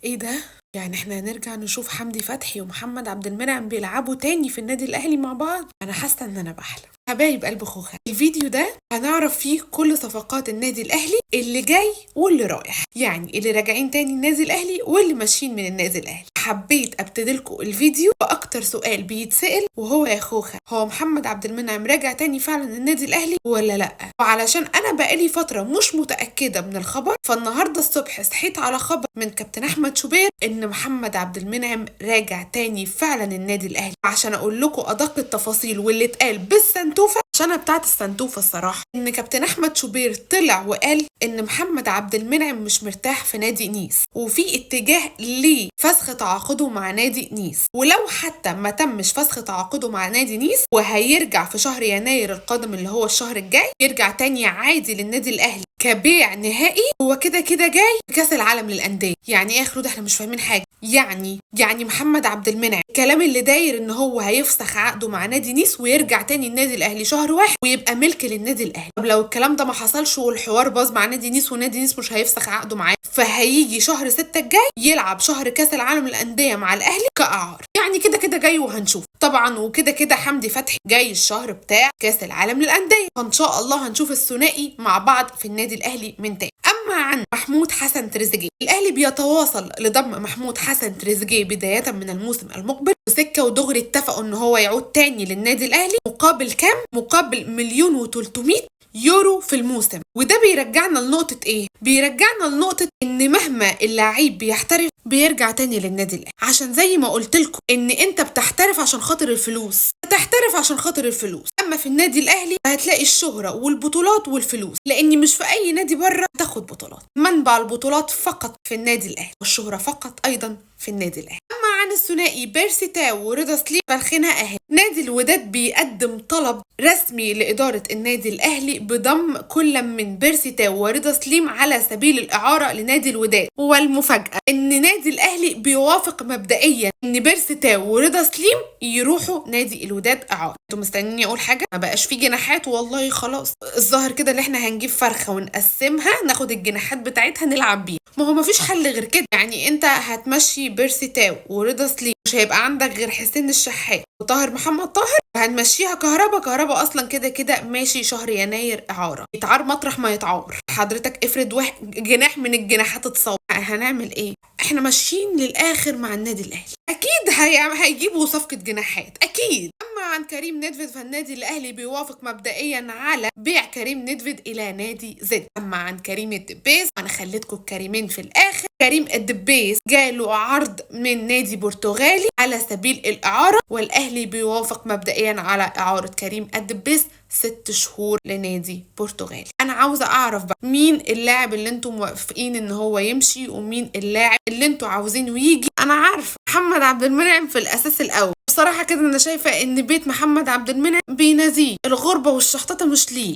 ايه ده؟ يعني احنا هنرجع نشوف حمدي فتحي ومحمد عبد المنعم بيلعبوا تاني في النادي الاهلي مع بعض؟ انا حاسه ان انا بحلم. حبايب قلب خوخه، الفيديو ده هنعرف فيه كل صفقات النادي الاهلي اللي جاي واللي رايح، يعني اللي راجعين تاني النادي الاهلي واللي ماشيين من النادي الاهلي. حبيت ابتدلكوا الفيديو باكتر سؤال بيتسأل، وهو يا خوخه، هو محمد عبد المنعم راجع تاني فعلا النادي الاهلي ولا لا؟ وعلشان انا بقالي فتره مش متاكده من الخبر، فالنهارده الصبح صحيت على خبر من كابتن احمد شوبير ان محمد عبد المنعم راجع تاني فعلا النادي الاهلي. عشان اقول لكم ادق التفاصيل واللي اتقال بالسنتوفه، عشان انا بتاعت السنتوفه الصراحه، ان كابتن احمد شوبير طلع وقال ان محمد عبد المنعم مش مرتاح في نادي نيس، وفي اتجاه لفسخ تعاقده مع نادي نيس، ولو حتى ما تمش فسخ تعاقده مع نادي نيس وهيرجع في شهر يناير القادم اللي هو الشهر الجاي، يرجع تاني عادي للنادي الاهلي كبيع نهائي. هو كده كده جاي كاس العالم للانديه. يعني ايه يا خلود؟ احنا مش فاهمين حاجه. يعني محمد عبد المنعم الكلام اللي داير ان هو هيفسخ عقده مع نادي نيس ويرجع تاني النادي الاهلي شهر واحد ويبقى ملك للنادي الاهلي. طب لو الكلام ده ما حصلش والحوار باظ مع نادي نيس ونادي نيس مش هيفسخ عقده معاه، فهيجي شهر 6 الجاي يلعب شهر كاس العالم للانديه مع الاهلي كاعار. يعني كده كده جاي وهنشوف طبعا. وكده كده حمدي فتحي جاي الشهر بتاع كاس العالم للانديه، فان شاء الله هنشوف الثنائي مع بعض في النادي الاهلي من تاني. اما عن محمود حسن تريزيجيه، الاهلي بيتواصل لضم محمود حسن تريزيجيه بدايه من الموسم المقبل، وسكه ودغري اتفقوا ان هو يعود تاني للنادي الاهلي. مقابل كام؟ مقابل 1,300,000 يورو في الموسم. وده بيرجعنا لنقطة ايه؟ بيرجعنا لنقطة ان مهما اللاعب بيحترف بيرجع تاني للنادي الاهلي، عشان زي ما قلت لكم ان انت بتحترف عشان خاطر الفلوس، هتحترف عشان خاطر الفلوس. اما في النادي الاهلي هتلاقي الشهرة والبطولات والفلوس، لان مش في اي نادي بره تاخد بطولات. منبع البطولات فقط في النادي الاهلي، والشهرة فقط ايضا في النادي الاهلي. اما عن الثنائي بيرسي تاو ورضا سليم فالخناقه اهي. نادي الوداد بيقدم طلب رسمي لاداره النادي الاهلي بضم كل من بيرسي تاو ورضا سليم على سبيل الاعاره لنادي الوداد. والمفاجاه ان نادي الاهلي بيوافق مبدئيا ان بيرسي تاو ورضا سليم يروحوا نادي الوداد اعاره. انتوا مستنيني اقول حاجه؟ ما بقاش في جناحات والله، خلاص. الظاهر كده اللي احنا هنجيب فرخه ونقسمها، ناخد الجناحات بتاعتها نلعب بيها. ما هو مفيش حل غير كده. يعني انت هتمشي بيرسي تاو ورضا سليم، مش هيبقى عندك غير حسين الشحات وطاهر محمد طاهر، وهنمشيها كهربا اصلا كده كده ماشي شهر يناير اعاره، يتعار مطرح ما يتعار. حضرتك افرض واحد جناح من الجناحات اتصاب، هنعمل ايه؟ احنا ماشيين للاخر مع النادي الاهلي، اكيد هيجيبوا صفقه جناحات اكيد. اما عن كريم نيدفيد، فالنادي الاهلي بيوافق مبدئيا على بيع كريم نيدفيد الى نادي زد. اما عن كريم الدبيس، انا خليتكم الكريمين في الاخر. كريم الدبيس جاله عرض من نادي برتغالي على سبيل الاعاره، والاهلي بيوافق مبدئيا على اعاره كريم الدبيس 6 شهور لنادي برتغالي. انا عاوزه اعرف بقى مين اللاعب اللي انتم موافقين ان هو يمشي، ومين اللاعب اللي انتم عاوزينه يجي. انا عارفه محمد عبد المنعم في الاساس الاول. بصراحه كده انا شايفه ان بيت محمد عبد المنعم بيناديه الغربه والشحططه مش ليه.